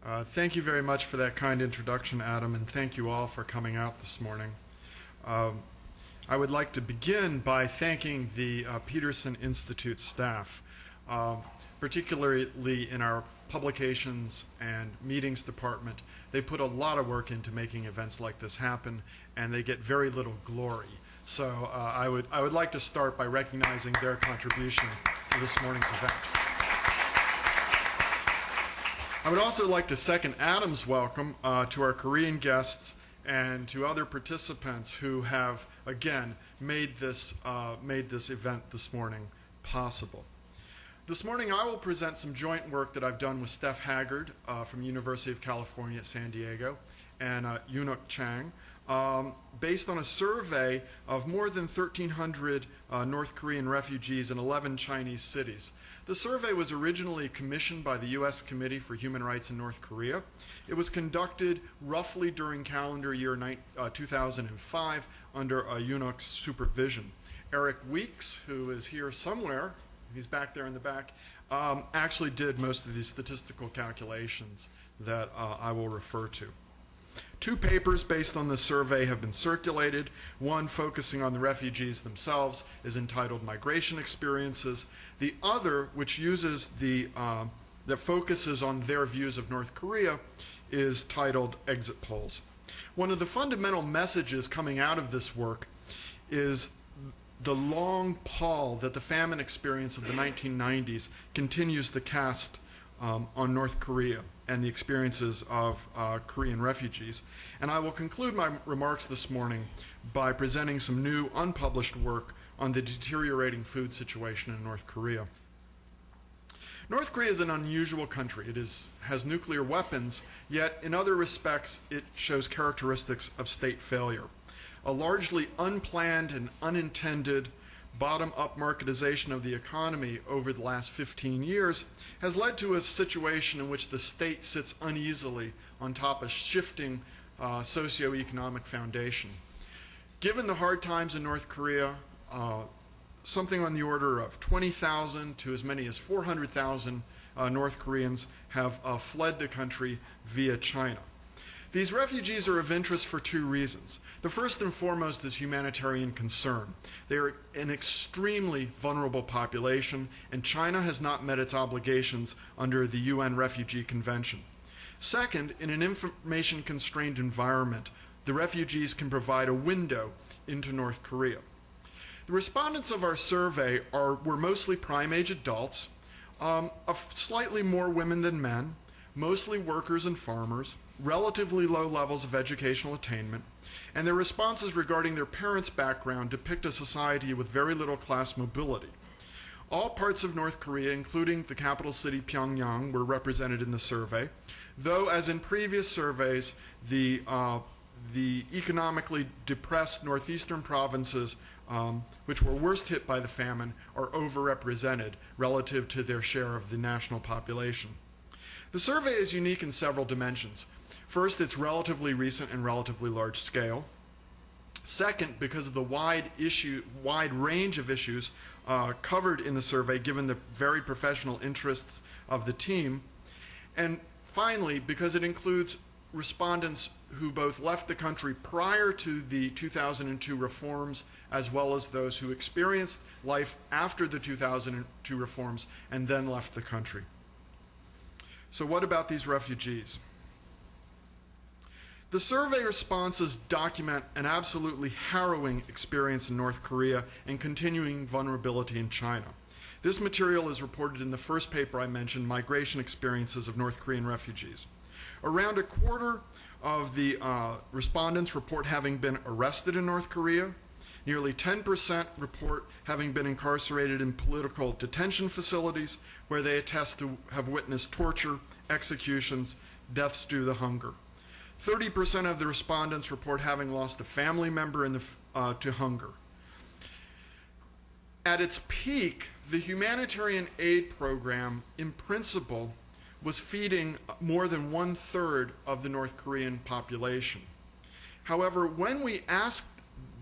Thank you very much for that kind introduction, Adam, and thank you all for coming out this morning. I would like to begin by thanking the Peterson Institute staff, particularly in our publications and meetings department. They put a lot of work into making events like this happen, and they get very little glory. So I would like to start by recognizing their contribution to this morning's event. I would also like to second Adam's welcome to our Korean guests and to other participants who have, again, made this event this morning possible. This morning I will present some joint work that I've done with Steph Haggard from University of California at San Diego and Yunuk Chang, based on a survey of more than 1,300 North Korean refugees in 11 Chinese cities. The survey was originally commissioned by the U.S. Committee for Human Rights in North Korea. It was conducted roughly during calendar year 2005 under Yunuk's supervision. Eric Weeks, who is here somewhere, he's back there in the back, actually did most of these statistical calculations that I will refer to. Two papers based on this survey have been circulated. One focusing on the refugees themselves is entitled Migration Experiences. The other, which uses that focuses on their views of North Korea, is titled Exit Polls. One of the fundamental messages coming out of this work is the long pall that the famine experience of the 1990s continues to cast on North Korea and the experiences of Korean refugees. And I will conclude my remarks this morning by presenting some new unpublished work on the deteriorating food situation in North Korea. North Korea is an unusual country. It has nuclear weapons, yet in other respects it shows characteristics of state failure. A largely unplanned and unintended bottom-up marketization of the economy over the last 15 years has led to a situation in which the state sits uneasily on top of shifting socioeconomic foundation. Given the hard times in North Korea, something on the order of 20,000 to as many as 400,000 North Koreans have fled the country via China. These refugees are of interest for two reasons. The first and foremost is humanitarian concern. They are an extremely vulnerable population, and China has not met its obligations under the UN Refugee Convention. Second, in an information-constrained environment, the refugees can provide a window into North Korea. The respondents of our survey were mostly prime-age adults, slightly more women than men, mostly workers and farmers, relatively low levels of educational attainment, and their responses regarding their parents' background depict a society with very little class mobility. All parts of North Korea, including the capital city Pyongyang, were represented in the survey, though, as in previous surveys, the economically depressed northeastern provinces, which were worst hit by the famine, are overrepresented relative to their share of the national population. The survey is unique in several dimensions. First, it's relatively recent and relatively large scale. Second, because of the wide range of issues covered in the survey, given the very professional interests of the team. And finally, because it includes respondents who both left the country prior to the 2002 reforms, as well as those who experienced life after the 2002 reforms and then left the country. So what about these refugees? The survey responses document an absolutely harrowing experience in North Korea and continuing vulnerability in China. This material is reported in the first paper I mentioned, Migration Experiences of North Korean Refugees. Around a quarter of the respondents report having been arrested in North Korea. Nearly 10% report having been incarcerated in political detention facilities where they attest to have witnessed torture, executions, deaths due to hunger. 30% of the respondents report having lost a family member to hunger. At its peak, the humanitarian aid program, in principle, was feeding more than 1/3 of the North Korean population. However, when we asked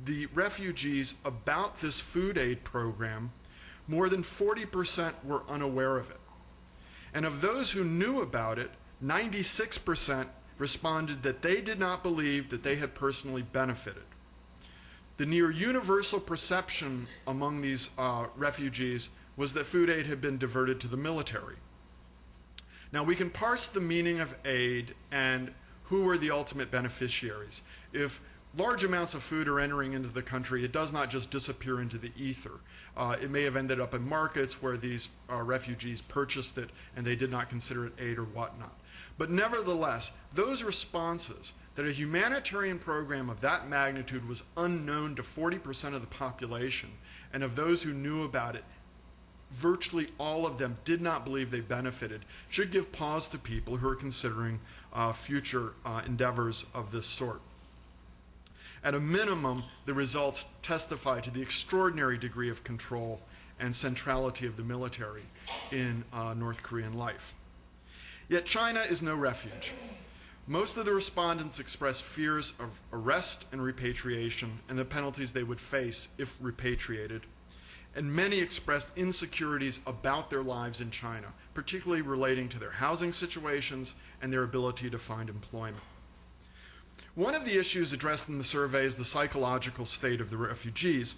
the refugees about this food aid program, more than 40% were unaware of it. And of those who knew about it, 96% responded that they did not believe that they had personally benefited. The near universal perception among these refugees was that food aid had been diverted to the military. Now, we can parse the meaning of aid and who were the ultimate beneficiaries. If large amounts of food are entering into the country, it does not just disappear into the ether. It may have ended up in markets where these refugees purchased it and they did not consider it aid or whatnot. But nevertheless, those responses that a humanitarian program of that magnitude was unknown to 40% of the population, and of those who knew about it, virtually all of them did not believe they benefited, should give pause to people who are considering future endeavors of this sort. At a minimum, the results testify to the extraordinary degree of control and centrality of the military in North Korean life. Yet China is no refuge. Most of the respondents expressed fears of arrest and repatriation and the penalties they would face if repatriated. And many expressed insecurities about their lives in China, particularly relating to their housing situations and their ability to find employment. One of the issues addressed in the survey is the psychological state of the refugees.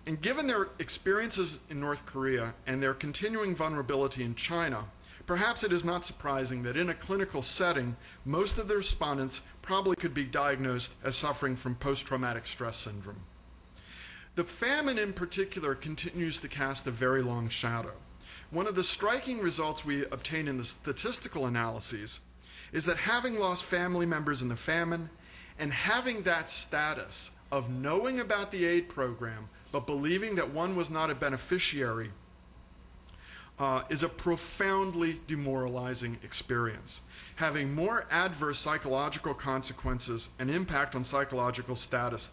And given their experiences in North Korea and their continuing vulnerability in China, perhaps it is not surprising that in a clinical setting, most of the respondents probably could be diagnosed as suffering from post-traumatic stress syndrome. The famine in particular continues to cast a very long shadow. One of the striking results we obtain in the statistical analyses is that having lost family members in the famine and having that status of knowing about the aid program but believing that one was not a beneficiary is a profoundly demoralizing experience, having more adverse psychological consequences and impact on psychological status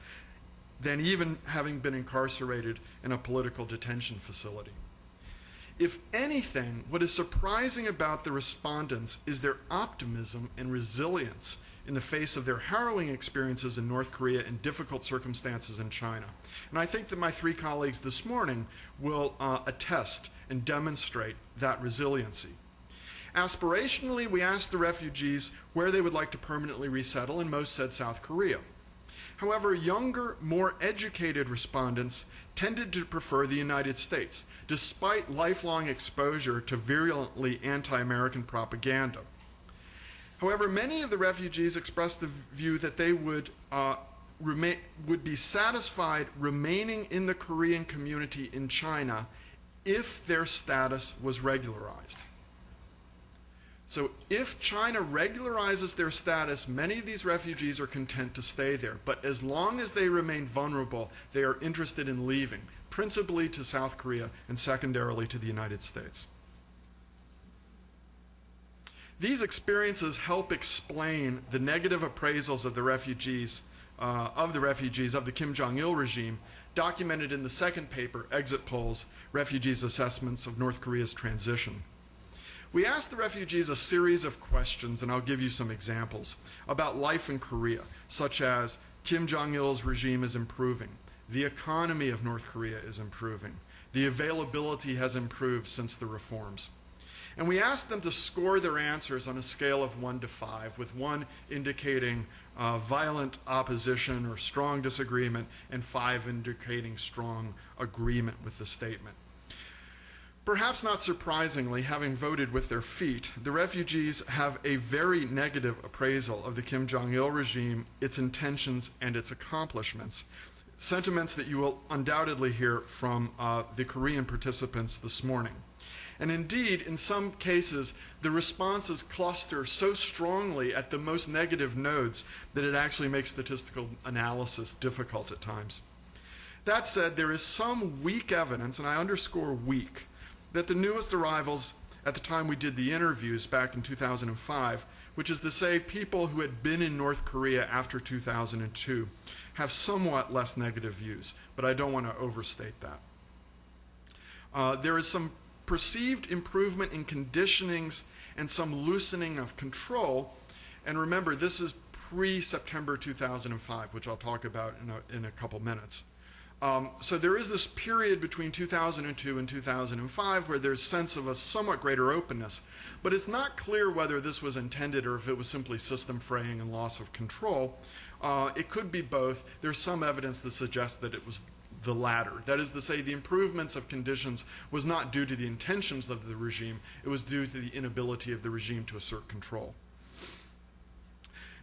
than even having been incarcerated in a political detention facility. If anything, what is surprising about the respondents is their optimism and resilience in the face of their harrowing experiences in North Korea and difficult circumstances in China. And I think that my three colleagues this morning will attest and demonstrate that resiliency. Aspirationally, we asked the refugees where they would like to permanently resettle, and most said South Korea. However, younger, more educated respondents tended to prefer the United States, despite lifelong exposure to virulently anti-American propaganda. However, many of the refugees expressed the view that they would be satisfied remaining in the Korean community in China if their status was regularized. So if China regularizes their status, many of these refugees are content to stay there. But as long as they remain vulnerable, they are interested in leaving, principally to South Korea and secondarily to the United States. These experiences help explain the negative appraisals of the refugees of the Kim Jong-il regime, documented in the second paper, Exit Polls, Refugees' Assessments of North Korea's Transition. We asked the refugees a series of questions, and I'll give you some examples, about life in Korea, such as Kim Jong-il's regime is improving, the economy of North Korea is improving, the availability has improved since the reforms. And we asked them to score their answers on a scale of 1 to 5, with 1 indicating violent opposition or strong disagreement, and 5 indicating strong agreement with the statement. Perhaps not surprisingly, having voted with their feet, the refugees have a very negative appraisal of the Kim Jong-il regime, its intentions, and its accomplishments, sentiments that you will undoubtedly hear from the Korean participants this morning. And indeed, in some cases, the responses cluster so strongly at the most negative nodes that it actually makes statistical analysis difficult at times. That said, there is some weak evidence, and I underscore weak, that the newest arrivals at the time we did the interviews back in 2005, which is to say people who had been in North Korea after 2002, have somewhat less negative views, but I don't want to overstate that. There is some perceived improvement in conditionings and some loosening of control, and remember, this is pre-September 2005, which I'll talk about in a couple minutes. So there is this period between 2002 and 2005 where there's a sense of a somewhat greater openness, but it's not clear whether this was intended or if it was simply system fraying and loss of control. It could be both. There's some evidence that suggests that it was the latter. That is to say, the improvements of conditions was not due to the intentions of the regime, it was due to the inability of the regime to assert control.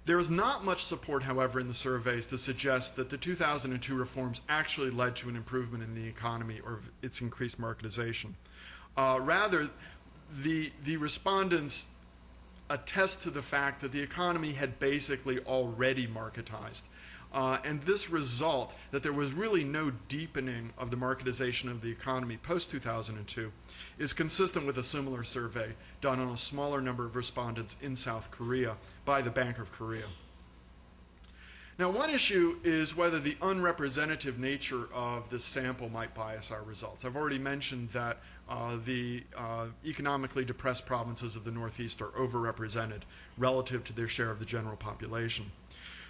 There is not much support, however, in the surveys to suggest that the 2002 reforms actually led to an improvement in the economy or its increased marketization. Rather, the respondents attest to the fact that the economy had basically already marketized. And this result, that there was really no deepening of the marketization of the economy post-2002, is consistent with a similar survey done on a smaller number of respondents in South Korea by the Bank of Korea. Now, one issue is whether the unrepresentative nature of this sample might bias our results. I've already mentioned that the economically depressed provinces of the Northeast are overrepresented relative to their share of the general population.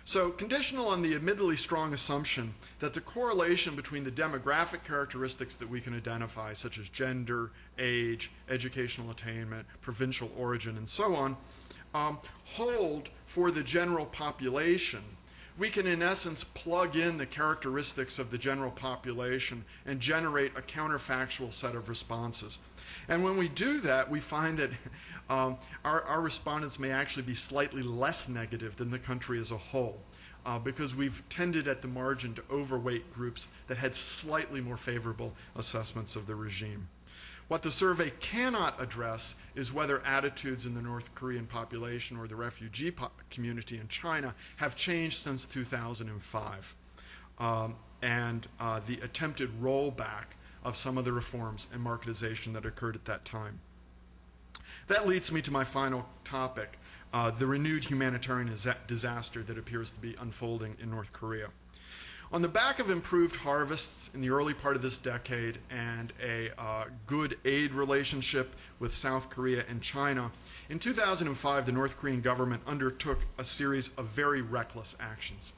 So, conditional on the admittedly strong assumption that the correlation between the demographic characteristics that we can identify, such as gender, age, educational attainment, provincial origin, and so on, hold for the general population, we can in essence plug in the characteristics of the general population and generate a counterfactual set of responses. And when we do that, we find that our respondents may actually be slightly less negative than the country as a whole, because we've tended at the margin to overweight groups that had slightly more favorable assessments of the regime. What the survey cannot address is whether attitudes in the North Korean population or the refugee community in China have changed since 2005 and the attempted rollback of some of the reforms and marketization that occurred at that time. That leads me to my final topic, the renewed humanitarian disaster that appears to be unfolding in North Korea. On the back of improved harvests in the early part of this decade and a good aid relationship with South Korea and China, in 2005 the North Korean government undertook a series of very reckless actions.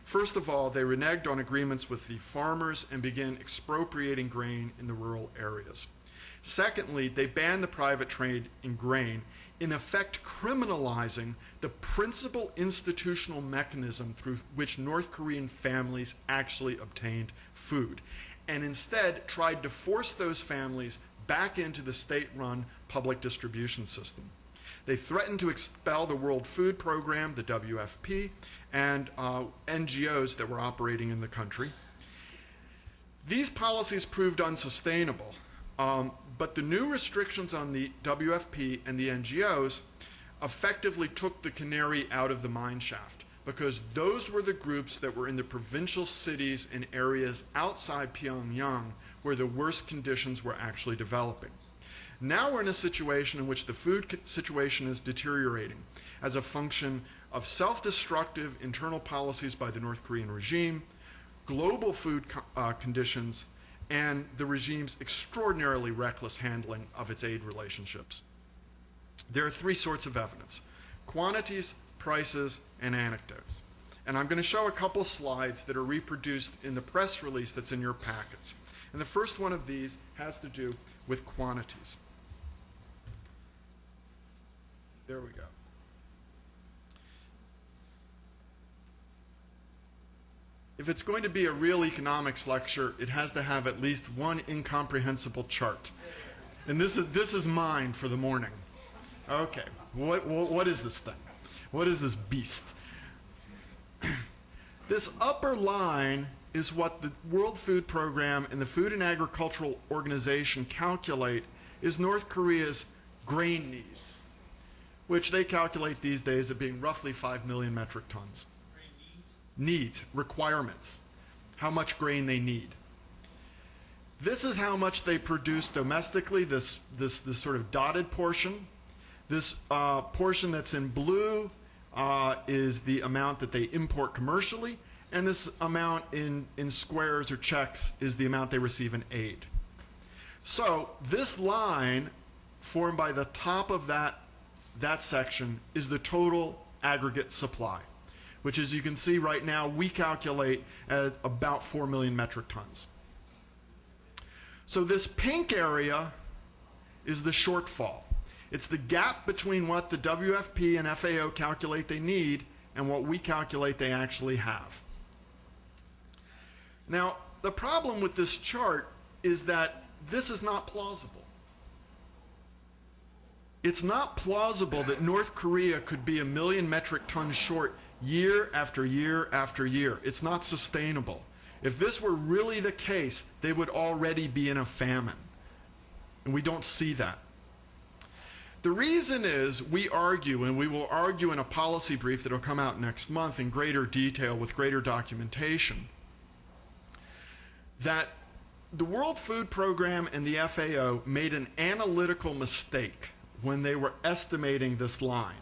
First of all, they reneged on agreements with the farmers and began expropriating grain in the rural areas. Secondly, they banned the private trade in grain, in effect criminalizing the principal institutional mechanism through which North Korean families actually obtained food, and instead tried to force those families back into the state-run public distribution system. They threatened to expel the World Food Program, the WFP, and NGOs that were operating in the country. These policies proved unsustainable. But the new restrictions on the WFP and the NGOs effectively took the canary out of the mine shaft, because those were the groups that were in the provincial cities and areas outside Pyongyang where the worst conditions were actually developing. Now we're in a situation in which the food situation is deteriorating as a function of self-destructive internal policies by the North Korean regime, global food conditions, and the regime's extraordinarily reckless handling of its aid relationships. There are three sorts of evidence: quantities, prices, and anecdotes. And I'm going to show a couple slides that are reproduced in the press release that's in your packets. And the first one of these has to do with quantities. There we go. If it's going to be a real economics lecture, it has to have at least one incomprehensible chart. And this is mine for the morning. Okay, what is this thing? What is this beast? This upper line is what the World Food Program and the Food and Agricultural Organization calculate is North Korea's grain needs, which they calculate these days at being roughly 5 million metric tons. Needs, requirements, how much grain they need. This is how much they produce domestically, this sort of dotted portion. This portion that's in blue is the amount that they import commercially, and this amount in squares or checks is the amount they receive in aid. So this line formed by the top of that section is the total aggregate supply, which, as you can see right now, we calculate at about 4 million metric tons. So this pink area is the shortfall. It's the gap between what the WFP and FAO calculate they need and what we calculate they actually have. Now, the problem with this chart is that this is not plausible. It's not plausible that North Korea could be 1 million metric tons short year after year after year. It's not sustainable. If this were really the case, they would already be in a famine. And we don't see that. The reason is we argue, and we will argue in a policy brief that will come out next month in greater detail with greater documentation, that the World Food Program and the FAO made an analytical mistake when they were estimating this line.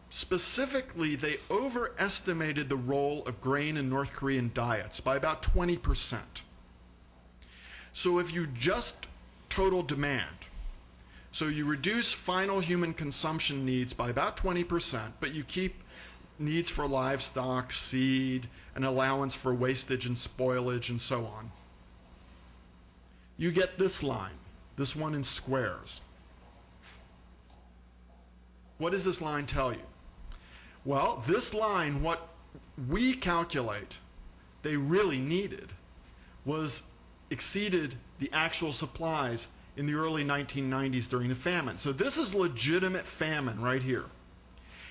Specifically, they overestimated the role of grain in North Korean diets by about 20%. So if you just total demand, so you reduce final human consumption needs by about 20%, but you keep needs for livestock, seed, an allowance for wastage and spoilage, and so on, you get this line, this one in squares. What does this line tell you? Well, this line, what we calculate they really needed, was exceeded the actual supplies in the early 1990s during the famine. So this is legitimate famine right here.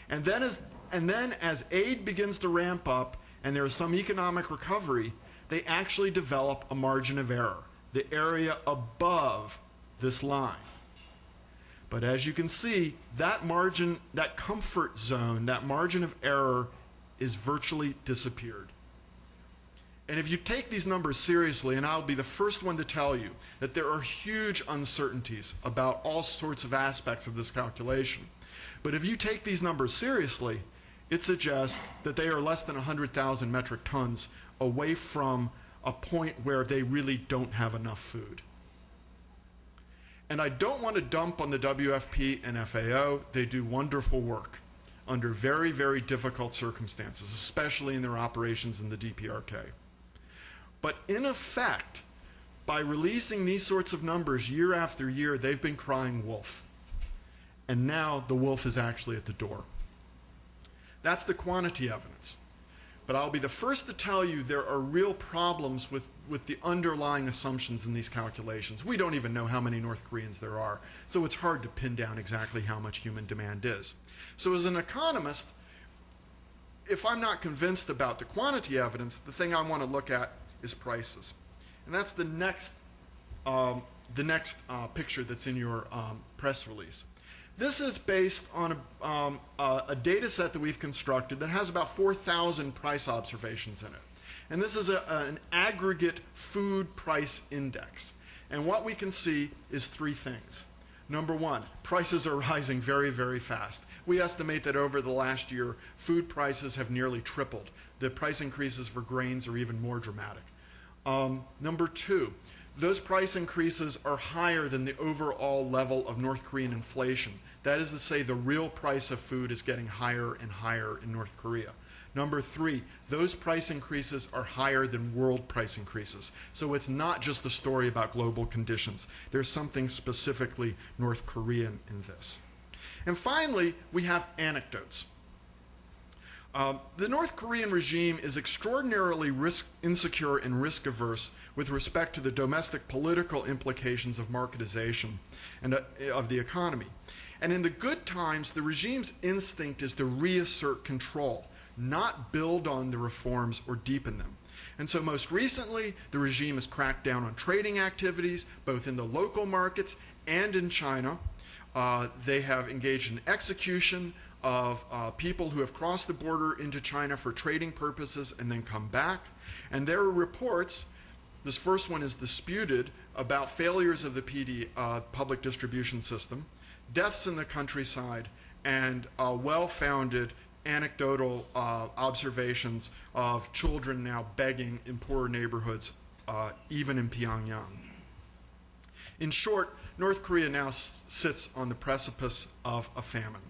And then as aid begins to ramp up and there is some economic recovery, they actually develop a margin of error, the area above this line. But as you can see, that margin, that comfort zone, that margin of error is virtually disappeared. And if you take these numbers seriously, and I'll be the first one to tell you that there are huge uncertainties about all sorts of aspects of this calculation, but if you take these numbers seriously, it suggests that they are less than 100,000 metric tons away from a point where they really don't have enough food. And I don't want to dump on the WFP and FAO. They do wonderful work under very, very difficult circumstances, especially in their operations in the DPRK. But in effect, by releasing these sorts of numbers year after year, they've been crying wolf. And now the wolf is actually at the door. That's the quantity evidence. But I'll be the first to tell you there are real problems with the underlying assumptions in these calculations. We don't even know how many North Koreans there are, so it's hard to pin down exactly how much human demand is. So as an economist, if I'm not convinced about the quantity evidence, the thing I want to look at is prices. And that's the next picture that's in your press release. This is based on a data set that we've constructed that has about 4,000 price observations in it. And this is an aggregate food price index. And what we can see is three things. Number one, prices are rising very, very fast. We estimate that over the last year, food prices have nearly tripled. The price increases for grains are even more dramatic. Number two, those price increases are higher than the overall level of North Korean inflation. That is to say, the real price of food is getting higher and higher in North Korea. Number three, those price increases are higher than world price increases. So it's not just a story about global conditions. There's something specifically North Korean in this. And finally, we have anecdotes. The North Korean regime is extraordinarily insecure and risk-averse with respect to the domestic political implications of marketization and of the economy. And in the good times, the regime's instinct is to reassert control, not build on the reforms or deepen them. And so most recently, the regime has cracked down on trading activities, both in the local markets and in China. They have engaged in execution of people who have crossed the border into China for trading purposes and then come back. And there are reports, this first one is disputed, about failures of the public distribution system, deaths in the countryside, and well-founded anecdotal observations of children now begging in poorer neighborhoods, even in Pyongyang. In short, North Korea now sits on the precipice of a famine.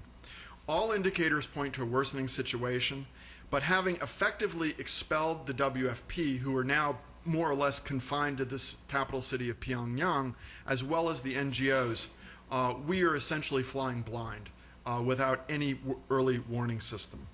All indicators point to a worsening situation, But having effectively expelled the WFP, who are now more or less confined to this capital city of Pyongyang, as well as the NGOs, we are essentially flying blind without any early warning system.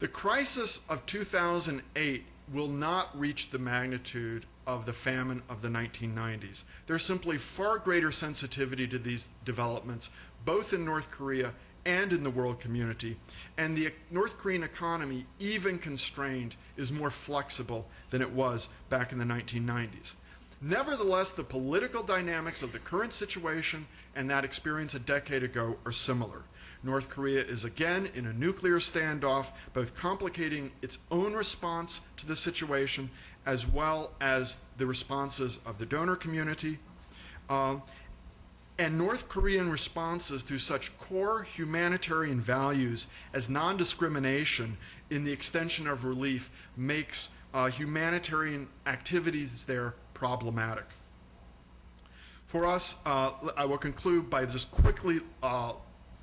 The crisis of 2008 will not reach the magnitude of the famine of the 1990s. There's simply far greater sensitivity to these developments, both in North Korea and in the world community. And the North Korean economy, even constrained, is more flexible than it was back in the 1990s. Nevertheless, the political dynamics of the current situation and that experience a decade ago are similar. North Korea is again in a nuclear standoff, both complicating its own response to the situation as well as the responses of the donor community. And North Korean responses to such core humanitarian values as non-discrimination in the extension of relief makes humanitarian activities there problematic. For us, I will conclude by just quickly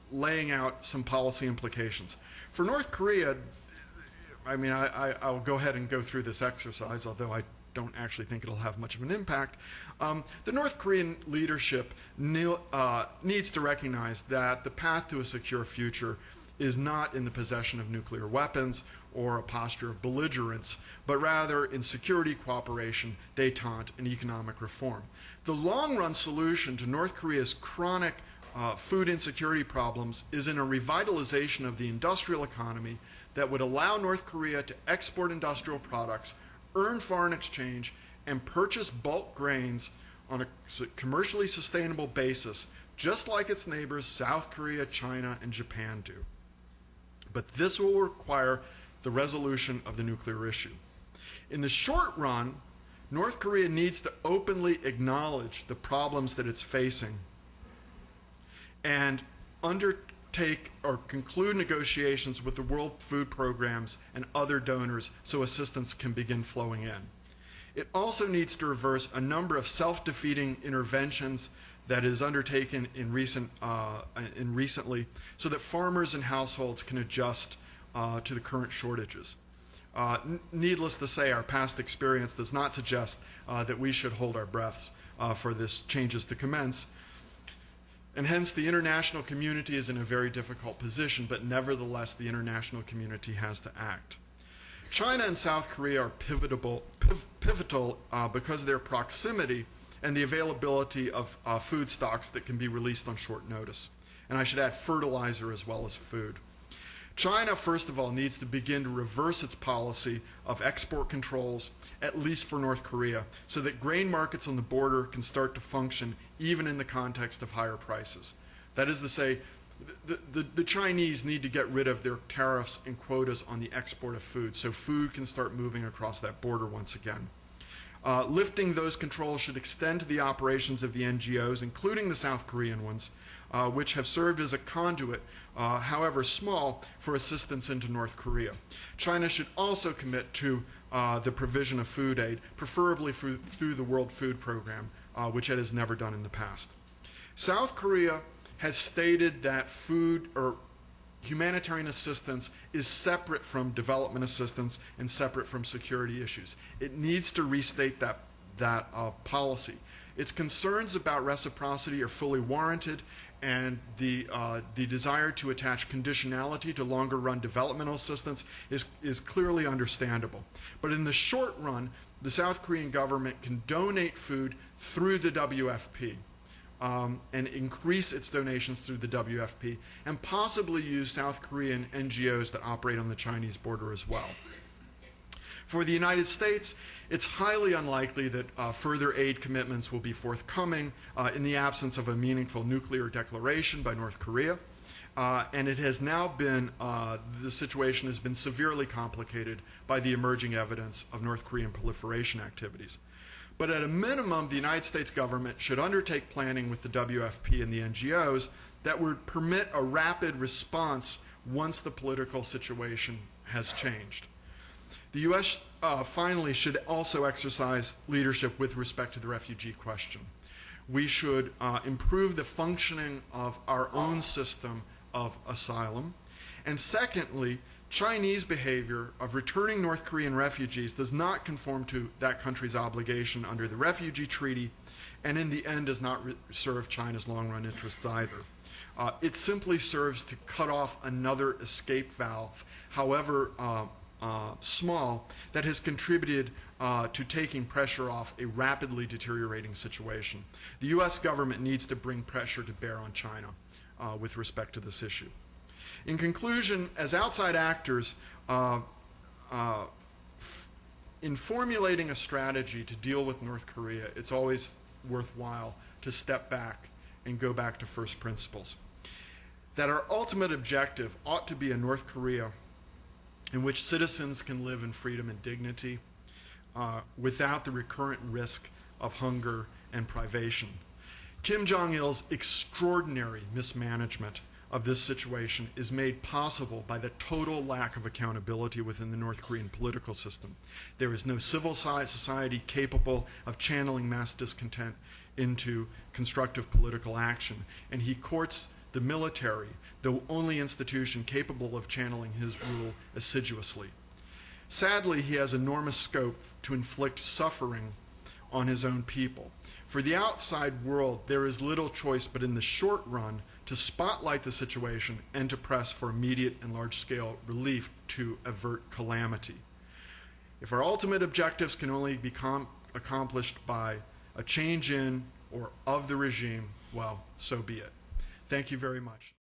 laying out some policy implications. For North Korea, I mean, I'll go ahead and go through this exercise, although I don't actually think it'll have much of an impact. The North Korean leadership needs to recognize that the path to a secure future is not in the possession of nuclear weapons or a posture of belligerence, but rather in security cooperation, détente, and economic reform. The long-run solution to North Korea's chronic food insecurity problems is in a revitalization of the industrial economy that would allow North Korea to export industrial products, earn foreign exchange, and purchase bulk grains on a commercially sustainable basis, just like its neighbors South Korea, China, and Japan do. But this will require the resolution of the nuclear issue. In the short run, North Korea needs to openly acknowledge the problems that it's facing and undertake or conclude negotiations with the World Food Programs and other donors so assistance can begin flowing in. It also needs to reverse a number of self-defeating interventions that is undertaken in recently so that farmers and households can adjust to the current shortages. Needless to say, our past experience does not suggest that we should hold our breaths for this changes to commence. And hence, the international community is in a very difficult position, but nevertheless, the international community has to act. China and South Korea are pivotal because of their proximity and the availability of food stocks that can be released on short notice. And I should add fertilizer as well as food. China, first of all, needs to begin to reverse its policy of export controls, at least for North Korea, so that grain markets on the border can start to function even in the context of higher prices. That is to say, the Chinese need to get rid of their tariffs and quotas on the export of food, so food can start moving across that border once again. Lifting those controls should extend to the operations of the NGOs, including the South Korean ones, which have served as a conduit, however small, for assistance into North Korea. China should also commit to the provision of food aid, preferably through the World Food Program, which it has never done in the past. South Korea has stated that food or humanitarian assistance is separate from development assistance and separate from security issues. It needs to restate that policy. Its concerns about reciprocity are fully warranted, and the desire to attach conditionality to longer-run developmental assistance is clearly understandable. But in the short run, the South Korean government can donate food through the WFP. And increase its donations through the WFP, and possibly use South Korean NGOs that operate on the Chinese border as well. For the United States, it's highly unlikely that further aid commitments will be forthcoming in the absence of a meaningful nuclear declaration by North Korea. And it has now been, the situation has been severely complicated by the emerging evidence of North Korean proliferation activities. But at a minimum, the United States government should undertake planning with the WFP and the NGOs that would permit a rapid response once the political situation has changed. The U.S. Finally should also exercise leadership with respect to the refugee question. We should improve the functioning of our own system of asylum. And secondly, Chinese behavior of returning North Korean refugees does not conform to that country's obligation under the Refugee Treaty, and in the end does not serve China's long-run interests either. It simply serves to cut off another escape valve, however small, that has contributed to taking pressure off a rapidly deteriorating situation. The U.S. government needs to bring pressure to bear on China with respect to this issue. In conclusion, as outside actors, in formulating a strategy to deal with North Korea, it's always worthwhile to step back and go back to first principles. That our ultimate objective ought to be a North Korea in which citizens can live in freedom and dignity without the recurrent risk of hunger and privation. Kim Jong-il's extraordinary mismanagement of this situation is made possible by the total lack of accountability within the North Korean political system. There is no civil society capable of channeling mass discontent into constructive political action, and he courts the military, the only institution capable of channeling his rule, assiduously. Sadly, he has enormous scope to inflict suffering on his own people. For the outside world, there is little choice but in the short run to spotlight the situation and to press for immediate and large-scale relief to avert calamity. If our ultimate objectives can only be accomplished by a change in or of the regime, well, so be it. Thank you very much.